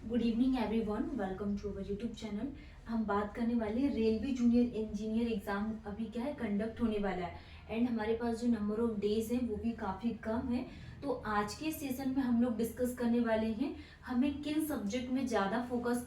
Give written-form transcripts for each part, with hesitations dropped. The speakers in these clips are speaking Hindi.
Good evening everyone, welcome to our YouTube channel. हम बात करने वाले हैं रेलवे जूनियर इंजीनियर एग्जाम अभी क्या है कंडक्ट होने वाला है एंड हमारे पास जो नंबर ऑफ डेज हैं वो भी काफ़ी कम है। तो आज के सेशन में हम लोग डिस्कस करने वाले हैं हमें किन सब्जेक्ट में ज़्यादा फोकस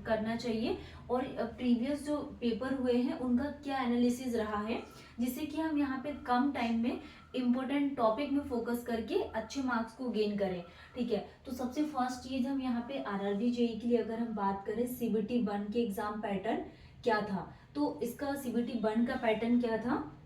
करना चाहिए और प्रीवियस जो पेपर हुए हैं उनका क्या एनालिसिस रहा है, जिससे कि हम यहाँ पे कम टाइम में इम्पोर्टेंट टॉपिक में फोकस करके अच्छे मार्क्स को गेन करें। ठीक है, तो सबसे फर्स्ट चीज हम यहाँ पे आरआरबी जेई के लिए अगर हम बात करें सीबीटी 1 के एग्जाम पैटर्न क्या था, तो इसका सीबीटी 1 का पैटर्न क्या था।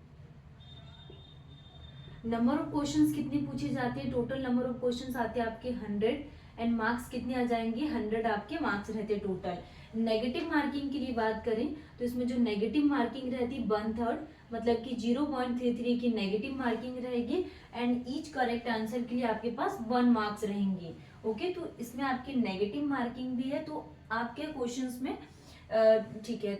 नंबर ऑफ क्वेश्चंस कितने पूछे जाते हैं, टोटल नंबर ऑफ क्वेश्चंस आते हैं आपके 100 एंड मार्क्स कितने आ जाएंगे 100 आपके मार्क्स रहते टोटल। नेगेटिव मार्किंग की लिए बात करें तो इसमें जो नेगेटिव मार्किंग रहती 1/3 मतलब कि 0.33 की नेगेटिव मार्किंग रहेगी एंड ईच करेक्ट आंसर के लिए आपके पास 1 मार्क्स रहेंगे। ओके, तो इसमें आपकी नेगेटिव मार्किंग भी है, तो आपके क्वेश्चंस में ठीक है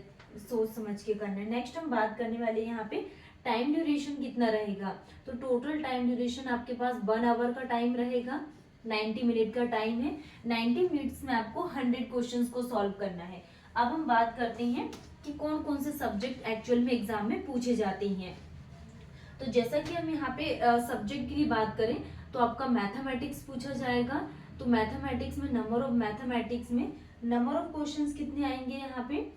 सोच समझ के करना है। नेक्स्ट हम बात करने वाले हैं यहाँ पे टाइम ड्यूरेशन कितना रहेगा, तो टोटल टाइम ड्यूरेशन आपके पास 1 आवर का टाइम रहेगा, 90 मिनट का टाइम है। 90 मिनट्स में आपको 100 क्वेश्चंस को सॉल्व करना है। अब हम बात करते हैं कि कौन कौन से सब्जेक्ट एक्चुअल में एग्जाम में पूछे जाते हैं। तो जैसा कि हम यहाँ पे सब्जेक्ट की बात करें तो आपका मैथमेटिक्स पूछा जाएगा। तो मैथमेटिक्स में नंबर ऑफ क्वेश्चंस कितने आएंगे यहाँ पे,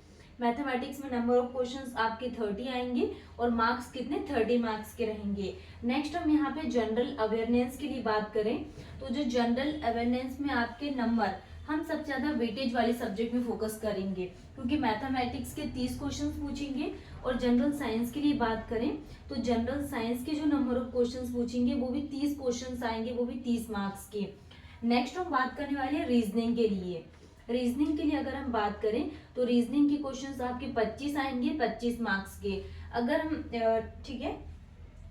मैथमेटिक्स में नंबर ऑफ क्वेश्चंस आपके 30 आएंगे और मार्क्स कितने 30 मार्क्स के रहेंगे। नेक्स्ट हम यहाँ पे जनरल अवेयरनेस के लिए बात करें तो जो जनरल अवेयरनेस में आपके नंबर हम सबसे ज्यादा वेटेज वाले सब्जेक्ट में फोकस करेंगे, क्योंकि मैथमेटिक्स के 30 क्वेश्चंस पूछेंगे और जनरल साइंस के लिए बात करें तो जनरल साइंस के जो नंबर ऑफ क्वेश्चंस पूछेंगे वो भी 30 क्वेश्चंस आएंगे, वो भी 30 मार्क्स के। नेक्स्ट हम बात करने वाले हैं रीजनिंग के लिए। रीजनिंग के लिए अगर हम बात करें तो रीजनिंग के क्वेश्चंस आपके 25 आएंगे 25 मार्क्स के। अगर हम ठीक है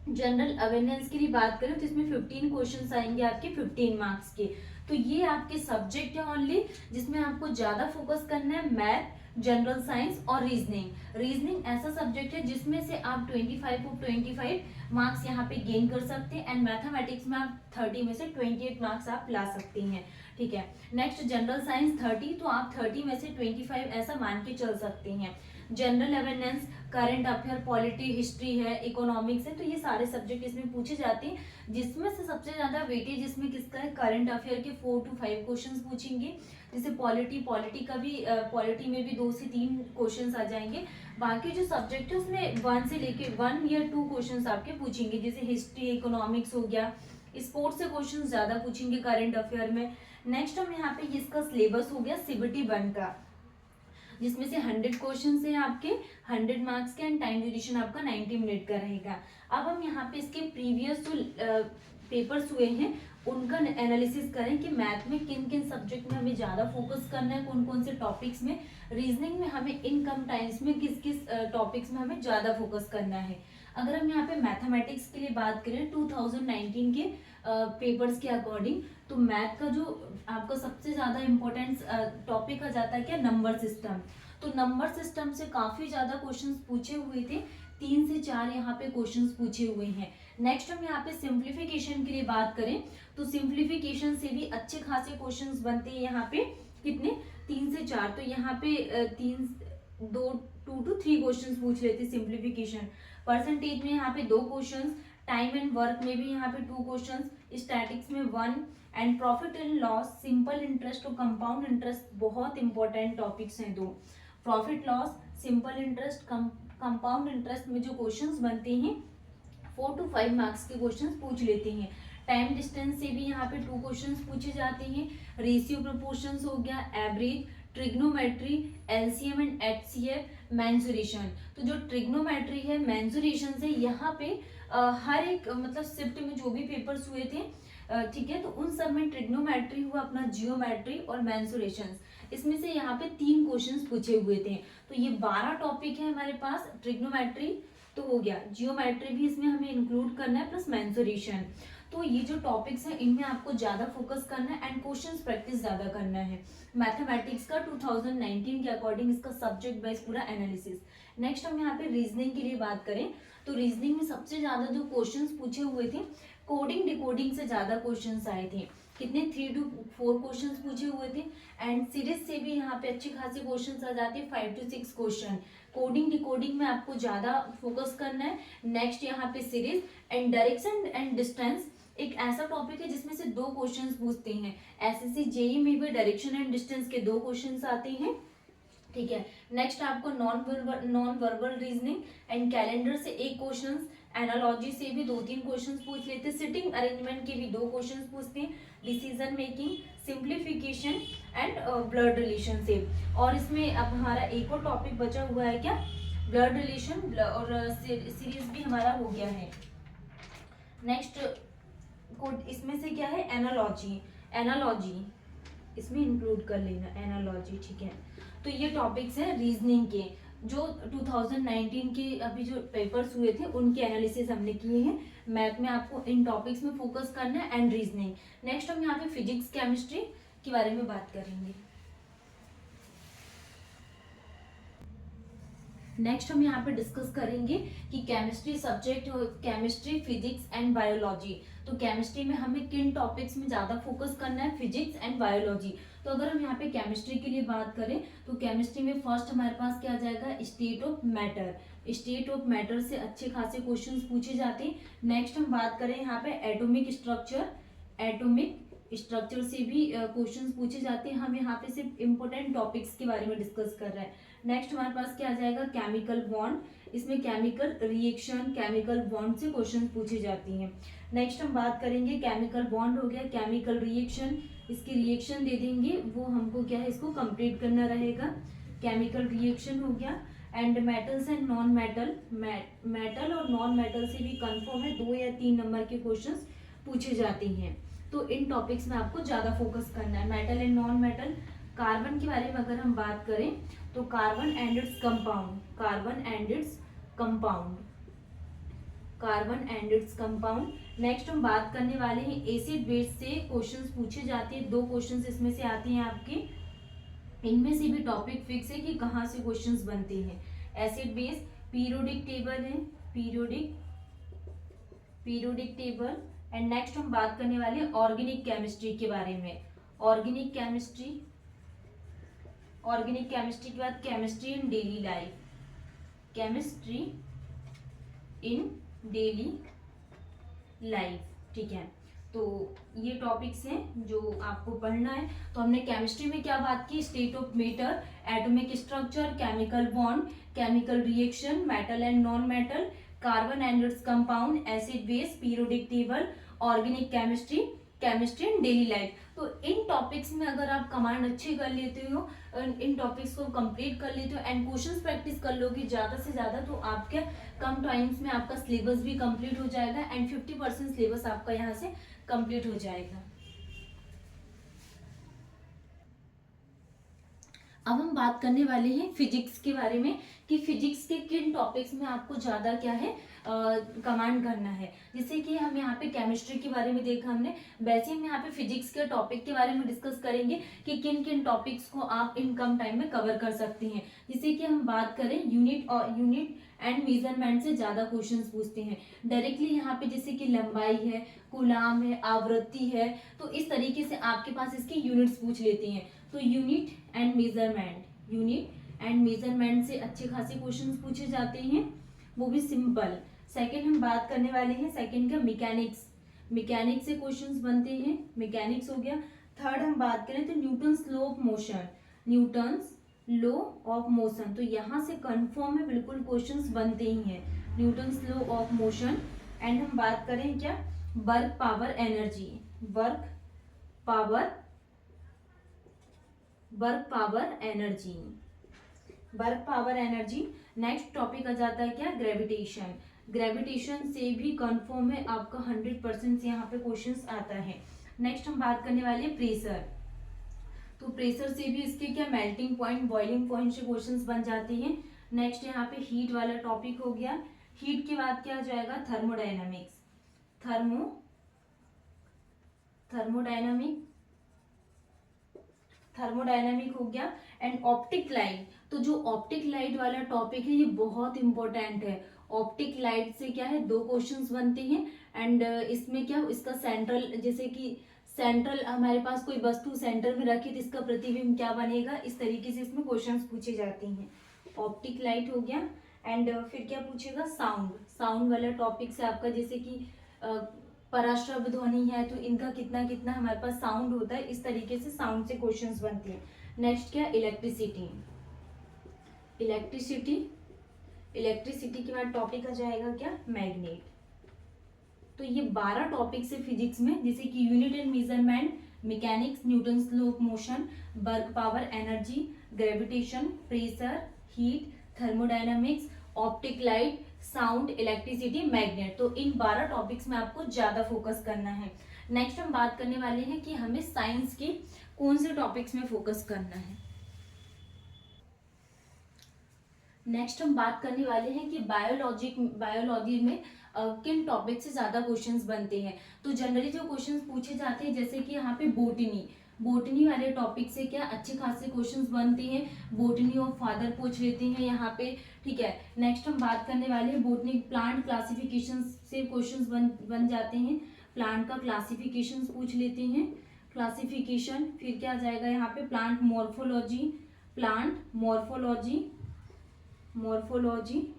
जनरल अवेयरनेस के लिए बात करें तो इसमें 15 क्वेश्चंस आएंगे आपके 15 मार्क्स के। तो ये आपके सब्जेक्ट है ओनली जिसमें आपको ज्यादा फोकस करना है, मैथ, जनरल साइंस और रीजनिंग। रीजनिंग ऐसा सब्जेक्ट है जिसमें से आप 25 को 25 मार्क्स यहाँ पे गेन कर सकते हैं एंड मैथमेटिक्स में आप 30 में से 28 मार्क्स आप ला सकते हैं। ठीक है, नेक्स्ट जनरल साइंस 30, तो आप 30 में से 25 ऐसा मान के चल सकते हैं। General awareness, current affair, polity, history है, इकोनॉमिक्स है, तो ये सारे सब्जेक्ट इसमें पूछे जाते हैं जिसमें से सबसे ज्यादा वेटेज इसमें किसका है, करंट अफेयर के 4 to 5 क्वेश्चंस पूछेंगे। जैसे पॉलिटी का भी पॉलिटी में भी 2 से 3 क्वेश्चंस आ जाएंगे। बाकी जो सब्जेक्ट है उसमें 1 से लेके 1 या 2 क्वेश्चंस आपके पूछेंगे, जैसे हिस्ट्री, इकोनॉमिक्स हो गया। स्पोर्ट्स से क्वेश्चन ज्यादा पूछेंगे करंट अफेयर में। नेक्स्ट हम यहाँ पे इसका सिलेबस हो गया सीबीटी 1 का, जिसमें से 100 क्वेश्चन है आपके 100 मार्क्स के एंड टाइम ड्यूरेशन आपका 90 मिनट का रहेगा। अब हम यहाँ पे इसके प्रीवियस जो पेपर्स हुए हैं उनका एनालिसिस करें कि मैथ में किन किन सब्जेक्ट में हमें ज्यादा फोकस करना है, कौन कौन से टॉपिक्स में, रीजनिंग में हमें इन कम टाइम्स में किस किस टॉपिक्स में हमें ज्यादा फोकस करना है। अगर हम यहाँ पे मैथमेटिक्स के लिए बात करें 2019 के पेपर्स के अकॉर्डिंग, तो मैथ का जो आपका सबसे ज्यादा इम्पोर्टेंट टॉपिक आ जाता है क्या, नंबर सिस्टम। तो नंबर सिस्टम से काफी ज्यादा क्वेश्चंस पूछे हुए थे, 3 से 4 यहाँ पे क्वेश्चंस पूछे हुए हैं। नेक्स्ट हम यहाँ पे सिंप्लीफिकेशन के लिए बात करें तो सिंप्लीफिकेशन से भी अच्छे खासे क्वेश्चंस बनते हैं यहाँ पे, कितने 3 से 4, तो यहाँ पे 2 to 3 क्वेश्चन पूछ लेते सिंप्लीफिकेशन। परसेंटेज में यहाँ पे 2 क्वेश्चन, टाइम एंड वर्क में भी यहाँ पे 2 क्वेश्चन, स्टैटिक्स में 1 and profit and loss, simple interest और कंपाउंड इंटरेस्ट बहुत इंपॉर्टेंट टॉपिक्स हैं 2। Profit loss, simple interest, compound interest में जो क्वेश्चंस बनते हैं 4 to 5 मार्क्स के क्वेश्चंस पूछ लेते हैं। टाइम डिस्टेंस से भी यहाँ पे 2 क्वेश्चंस पूछे जाते हैं। रेशियो प्रोपोर्शंस हो गया, average, trigonometry, LCM and HCF, mensuration. तो जो ट्रिग्नोमेट्री है, मेंसुरेशन से यहाँ पे हर एक मतलब शिफ्ट में जो भी पेपर्स हुए थे ठीक है, तो उन सब में ट्रिग्नोमेट्री हुआ अपना, जियोमेट्री और मेंसुरेशन, इसमें से यहाँ पे 3 क्वेश्चंस पूछे हुए थे। तो ये 12 टॉपिक है हमारे पास। ट्रिग्नोमेट्री तो हो गया, जियोमेट्री भी इसमें हमें इंक्लूड करना है प्लस मेंसुरेशन। तो ये जो टॉपिक्स हैं इनमें आपको ज्यादा फोकस करना है एंड क्वेश्चंस प्रैक्टिस ज्यादा करना है। मैथमेटिक्स का 2019 के अकॉर्डिंग इसका सब्जेक्ट वाइज पूरा एनालिसिस। नेक्स्ट हम यहाँ पे रीजनिंग के लिए बात करें तो रीजनिंग में सबसे ज्यादा जो क्वेश्चंस पूछे हुए थे कोडिंग डिकोडिंग से ज़्यादा क्वेश्चंस आए थे, कितने 3 to 4 क्वेश्चंस पूछे हुए थे। एंड सीरीज से भी यहाँ पे अच्छी खासी क्वेश्चंस आ जाते हैं, 5 to 6 क्वेश्चन। कोडिंग डिकोडिंग में आपको ज़्यादा फोकस करना है। नेक्स्ट यहाँ पे series and direction and distance एक ऐसा टॉपिक है जिसमें से 2 क्वेश्चंस पूछते हैं। एसएससी जेई में भी डायरेक्शन एंड डिस्टेंस के 2 क्वेश्चंस आते हैं, ठीक है। नेक्स्ट आपको non verbal reasoning and calendar से 1 क्वेश्चन, एनालॉजी से भी 2-3 क्वेश्चंस पूछ लेते हैं, सिटिंग अरेंजमेंट के भी 2 क्वेश्चंस पूछते हैं, decision making, simplification and blood relationship. और इसमें अब हमारा एक और टॉपिक बचा हुआ है क्या, ब्लड रिलेशन, और सीरीज भी हमारा हो गया है। नेक्स्ट इसमें से क्या है, एनालॉजी, एनालॉजी इसमें इंक्लूड कर लेना, एनालॉजी, ठीक है। तो ये टॉपिक्स हैं रीजनिंग के, जो 2019 के अभी जो पेपर्स हुए थे उनके एनालिसिस हमने किए हैं। मैथ में आपको इन टॉपिक्स में फोकस करना है एंड रीजनिंग। नेक्स्ट हम यहाँ पे फिजिक्स केमिस्ट्री के बारे में बात करेंगे। नेक्स्ट हम यहाँ पे डिस्कस करेंगे कि chemistry subject, chemistry, physics and biology. तो केमिस्ट्री में हमें किन टॉपिक्स में ज़्यादा फोकस करना है, फिजिक्स एंड बायोलॉजी। तो अगर हम यहाँ पे केमिस्ट्री के लिए बात करें तो केमिस्ट्री में फर्स्ट हमारे पास क्या आ जाएगा, state of matter. State of matter से अच्छे खासे क्वेश्चंस पूछे जाते हैं। नेक्स्ट हम बात करें यहाँ पे एटॉमिक स्ट्रक्चर, एटॉमिक स्ट्रक्चर से भी क्वेश्चंस पूछे जाते हैं। हम यहाँ पे सिर्फ इंपॉर्टेंट टॉपिक्स के बारे में डिस्कस कर रहे हैं। नेक्स्ट हमारे पास क्या आ जाएगा, केमिकल बॉन्ड, इसमें केमिकल रिएक्शन, केमिकल बॉन्ड से क्वेश्चन पूछे जाती हैं। नेक्स्ट हम बात करेंगे, केमिकल बॉन्ड हो गया, केमिकल रिएक्शन, इसकी रिएक्शन दे देंगे, वो हमको क्या है, इसको कंप्लीट करना रहेगा। केमिकल रिएक्शन हो गया। And metals and non metal, metal और नॉन मेटल से भी कंफर्म है 2 या 3 नंबर के क्वेश्चंस पूछे जाते हैं। तो इन टॉपिक्स में आपको ज्यादा फोकस करना है, metal and non metal. Carbon के बारे में अगर हम बात करें तो carbon and its compound, carbon and its compound, carbon and its compound. Next हम बात करने वाले हैं एसिड बेस से क्वेश्चंस पूछे जाते हैं, 2 क्वेश्चंस इसमें से आते हैं आपके। इनमें से भी टॉपिक फिक्स है कि कहाँ से क्वेश्चंस बनते हैं। एसिड बेस, पीरियोडिक टेबल है, पीरियोडिक टेबल। एंड नेक्स्ट हम बात करने वाले हैं ऑर्गेनिक केमिस्ट्री के बारे में। ऑर्गेनिक केमिस्ट्री, ऑर्गेनिक केमिस्ट्री के बाद chemistry in daily life, chemistry in daily life, ठीक है। तो ये टॉपिक्स हैं जो आपको पढ़ना है। तो हमने केमिस्ट्री में क्या बात की, state of matter, atomic structure, chemical bond, chemical reaction, metal and non metal, carbon and its compound, acid base, periodic table, organic chemistry, chemistry in daily life. तो इन टॉपिक्स में अगर आप कमांड अच्छी कर लेते हो, इन टॉपिक्स को कंप्लीट कर लेते हो एंड क्वेश्चंस प्रैक्टिस कर लोगे ज़्यादा से ज़्यादा, तो आपके कम टाइम्स में आपका सिलेबस भी कंप्लीट हो जाएगा एंड 50% सिलेबस आपका यहाँ से कंप्लीट हो जाएगा। अब हम बात करने वाले हैं फिजिक्स के बारे में कि फिजिक्स के किन टॉपिक्स में आपको ज़्यादा क्या है कमांड करना है। जैसे कि हम यहाँ पे केमिस्ट्री के बारे में देखा हमने, वैसे हम यहाँ पे फिजिक्स के टॉपिक के बारे में डिस्कस करेंगे कि किन किन टॉपिक्स को आप इन कम टाइम में कवर कर सकते हैं। जैसे कि हम बात करें यूनिट एंड मेजरमेंट से ज़्यादा क्वेश्चंस पूछते हैं डायरेक्टली यहाँ पे, जैसे कि लंबाई है, कूलाम है, आवृत्ति है, तो इस तरीके से आपके पास इसकी यूनिट्स पूछ लेते हैं। तो यूनिट एंड मेजरमेंट से अच्छे खासे क्वेश्चंस पूछे जाते हैं, वो भी सिंपल। सेकंड हम बात करने वाले हैं, सेकंड का मैकेनिक्स से क्वेश्चंस बनते हैं, मैकेनिक्स हो गया। थर्ड हम बात करें तो Newton's law of motion, Newton's law of motion, तो यहाँ से कंफर्म है बिल्कुल क्वेश्चंस बनते ही हैं, Newton's law of motion. And हम बात करें क्या, work power energy, work power energy. Next topic आ जाता है क्या, ग्रेविटेशन से भी कंफर्म है आपका 100% यहाँ पे क्वेश्चंस आता है। नेक्स्ट हम बात करने वाले प्रेशर, तो प्रेशर से भी इसके क्या मेल्टिंग पॉइंट, बॉइलिंग पॉइंट से क्वेश्चंस बन जाते हैं। नेक्स्ट यहाँ पे हीट वाला टॉपिक हो गया। हीट के बाद क्या आ जाएगा, थर्मोडायनामिक हो गया। एंड ऑप्टिक लाइट, तो जो ऑप्टिक लाइट वाला टॉपिक है ये बहुत इंपॉर्टेंट है। ऑप्टिक लाइट से क्या है 2 क्वेश्चंस बनते हैं। एंड इसमें क्या इसका सेंट्रल, जैसे कि सेंट्रल हमारे पास कोई वस्तु सेंटर में रखी तो इसका प्रतिबिंब क्या बनेगा, इस तरीके से इसमें क्वेश्चंस पूछे जाते हैं। ऑप्टिक लाइट हो गया। एंड फिर क्या पूछेगा, साउंड। साउंड वाला टॉपिक से आपका जैसे कि पराश्रव्य ध्वनि है तो इनका कितना कितना हमारे पास साउंड होता है, इस तरीके से साउंड से क्वेश्चंस बनते हैं। नेक्स्ट क्या, इलेक्ट्रिसिटी। इलेक्ट्रिसिटी, इलेक्ट्रिसिटी के बाद टॉपिक आ जाएगा क्या, मैग्नेट। तो ये 12 टॉपिक्स है फिजिक्स में, जैसे कि unit and measurement, mechanics, Newton's law of motion, work power, energy, gravitation, pressure, heat, thermodynamics, optic light, sound, electricity, magnet. तो इन 12 टॉपिक्स में आपको ज्यादा फोकस करना है। नेक्स्ट हम बात करने वाले हैं कि हमें साइंस के कौन से टॉपिक्स में फोकस करना है। नेक्स्ट हम बात करने वाले हैं कि बायोलॉजी में किन टॉपिक से ज्यादा क्वेश्चंस बनते हैं। तो जनरली जो क्वेश्चंस पूछे जाते हैं, जैसे कि यहाँ पे बोटनी वाले टॉपिक से क्या अच्छे खासे क्वेश्चंस बनते हैं। बोटनी ऑफ फादर पूछ लेते हैं यहाँ पे, ठीक है। नेक्स्ट हम बात करने वाले हैं बोटनी प्लांट क्लासिफिकेशन से क्वेश्चंस बन जाते हैं। प्लांट का क्लासिफिकेशन पूछ लेते हैं, क्लासिफिकेशन। फिर क्या आ जाएगा यहाँ पे, प्लांट मॉर्फोलॉजी, मॉर्फोलॉजी।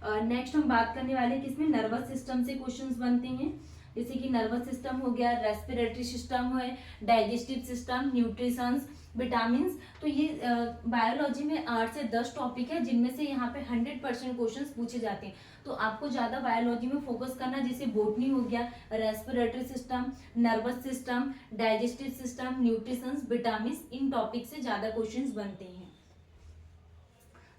नेक्स्ट हम बात करने वाले हैं कि इसमें नर्वस सिस्टम से क्वेश्चंस बनते हैं, जैसे कि नर्वस सिस्टम हो गया, रेस्पिरेटरी सिस्टम है, डाइजेस्टिव सिस्टम, न्यूट्रिशंस, विटामिन्स। तो ये बायोलॉजी में 8 से 10 टॉपिक है जिनमें से यहाँ पे 100% क्वेश्चंस पूछे जाते हैं। तो आपको ज्यादा बायोलॉजी में फोकस करना, जैसे बोटनी हो गया, respiratory system, nervous system, digestive system, nutritions, vitamins, इन टॉपिक से ज्यादा क्वेश्चंस बनते हैं।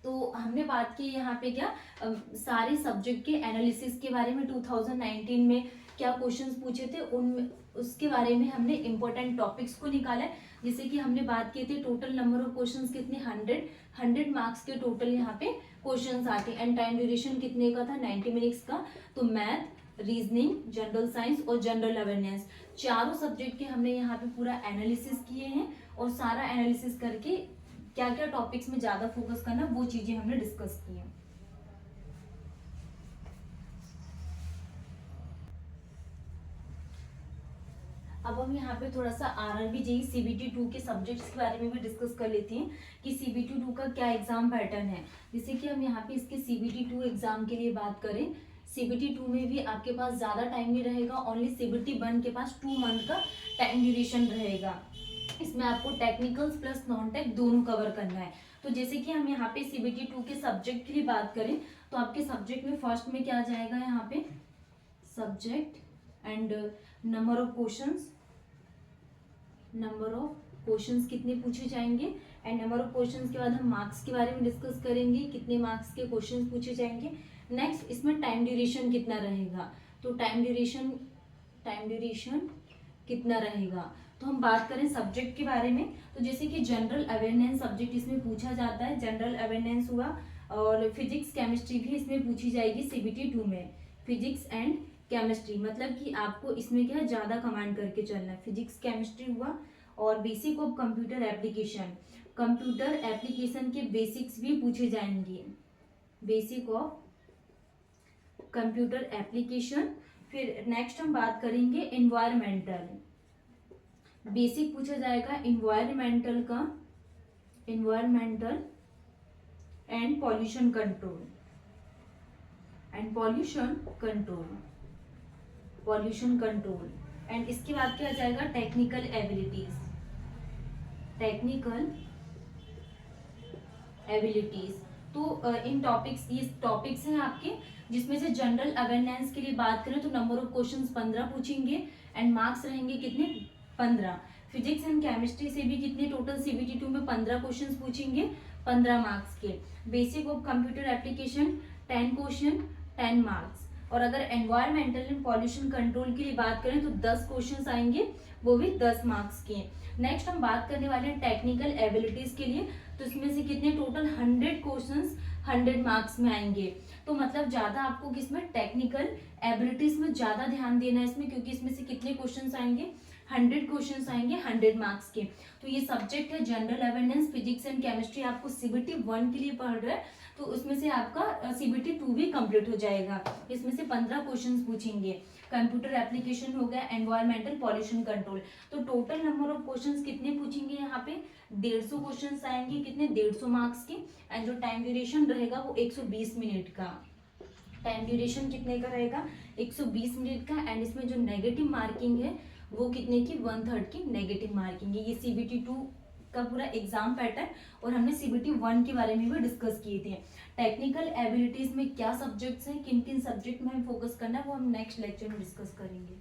तो हमने बात की यहाँ पे क्या सारे सब्जेक्ट के एनालिसिस के बारे में, 2019 में क्या क्वेश्चंस पूछे थे उनमें, उसके बारे में हमने इंपॉर्टेंट टॉपिक्स को निकाला है। जैसे कि हमने बात की थी टोटल नंबर ऑफ क्वेश्चंस कितने, 100 मार्क्स के टोटल यहाँ पे क्वेश्चंस आते हैं। एंड टाइम ड्यूरेशन कितने का था, 90 मिनट्स का। तो मैथ, रीजनिंग, जनरल साइंस और जनरल अवेयरनेस, चारों सब्जेक्ट के हमने यहाँ पे पूरा एनालिसिस किए हैं। और सारा एनालिसिस करके क्या क्या टॉपिक्स में ज्यादा फोकस करना, वो चीजें हमने डिस्कस की हैं। अब हम यहाँ पे थोड़ा सा आरआरबी जेईई सीबीटी 2 के सब्जेक्ट्स के बारे में भी डिस्कस कर लेते हैं कि सीबीटी 2 का क्या एग्जाम पैटर्न है। जैसे कि हम यहाँ पे इसके सीबीटी 2 एग्जाम के लिए बात करें, सीबीटी 2 में भी आपके पास ज्यादा टाइम नहीं रहेगा, ओनली सीबीटी 1 के पास 2 मंथ का टाइम ड्यूरेशन रहेगा। इसमें आपको टेक्निकल्स प्लस नॉन टेक दोनों कवर करना है। तो जैसे कि हम यहाँ पे सीबीटी 2 के सब्जेक्ट के लिए बात करें तो आपके सब्जेक्ट में फर्स्ट में क्या आ जाएगा, यहाँ पे subject and number of questions कितने पूछे जाएंगे। एंड नंबर ऑफ क्वेश्चंस के बाद हम मार्क्स के बारे में डिस्कस करेंगे, कितने मार्क्स के क्वेश्चंस पूछे जाएंगे। नेक्स्ट इसमें टाइम ड्यूरेशन कितना रहेगा, तो टाइम ड्यूरेशन कितना रहेगा। तो हम बात करें सब्जेक्ट के बारे में, तो जैसे कि जनरल अवेयरनेस सब्जेक्ट इसमें पूछा जाता है, जनरल अवेयरनेस हुआ। और फिजिक्स केमिस्ट्री भी इसमें पूछी जाएगी सीबीटी 2 में, फिजिक्स एंड केमिस्ट्री। मतलब कि आपको इसमें क्या ज्यादा कमांड करके चलना है। फिजिक्स केमिस्ट्री हुआ। और बेसिक ऑफ कंप्यूटर एप्लीकेशन के बेसिक्स भी पूछे जाएंगे, बेसिक ऑफ कंप्यूटर एप्लीकेशन। फिर नेक्स्ट हम बात करेंगे एनवायरमेंटल, बेसिक पूछा जाएगा environmental and pollution control. And इसके बाद क्या आ जाएगा, टेक्निकल एबिलिटीज। तो इन टॉपिक्स, ये टॉपिक्स हैं आपके, जिसमें से जनरल अवेयरनेस के लिए बात करें तो नंबर ऑफ क्वेश्चंस 15 पूछेंगे एंड मार्क्स रहेंगे कितने, 15। फिजिक्स एंड केमिस्ट्री से भी कितने, टोटल सीबीटी 2 में 15 क्वेश्चंस पूछेंगे, 15 मार्क्स के। Basic of computer application 10 question, 10 marks. और अगर एनवायरमेंटल एंड पॉल्यूशन कंट्रोल के लिए बात करें तो 10 क्वेश्चंस आएंगे, वो भी 10 मार्क्स के। नेक्स्ट हम बात करने वाले हैं टेक्निकल एबिलिटीज के लिए, तो इसमें से कितने, टोटल 100 क्वेश्चंस 100 मार्क्स में आएंगे। तो मतलब ज्यादा आपको किसमें, टेक्निकल एबिलिटीज में ज्यादा ध्यान देना है इसमें, क्योंकि इसमें से कितने क्वेश्चंस आएंगे, 100 क्वेश्चंस आएंगे 100 मार्क्स के। तो ये सब्जेक्ट है general awareness, physics and chemistry आपको सीबीटी 1 के लिए पढ़ रहा है, तो उसमें से आपका सीबीटी 2 भी कंप्लीट हो जाएगा। इसमें से 15 क्वेश्चंस पूछेंगे। कंप्यूटर एप्लीकेशन हो गया, एनवायरमेंटल पॉल्यूशन कंट्रोल। तो टोटल नंबर ऑफ क्वेश्चंस कितने पूछेंगे यहाँ पे 150 क्वेश्चंस आएंगे, कितने 150 मार्क्स के। एंड जो टाइम ड्यूरेशन रहेगा वो 120 मिनट का। टाइम ड्यूरेशन कितने का रहेगा 120 मिनट का। एंड इसमें जो नेगेटिव मार्किंग है वो कितने की 1/3 की नेगेटिव मार्किंग है। ये सीबीटी 2 का पूरा एग्जाम पैटर्न, और हमने सीबीटी 1 के बारे में भी डिस्कस किए थे। टेक्निकल एबिलिटीज में क्या सब्जेक्ट्स हैं, किन किन सब्जेक्ट में हमें फोकस करना है, वो हम नेक्स्ट लेक्चर में डिस्कस करेंगे।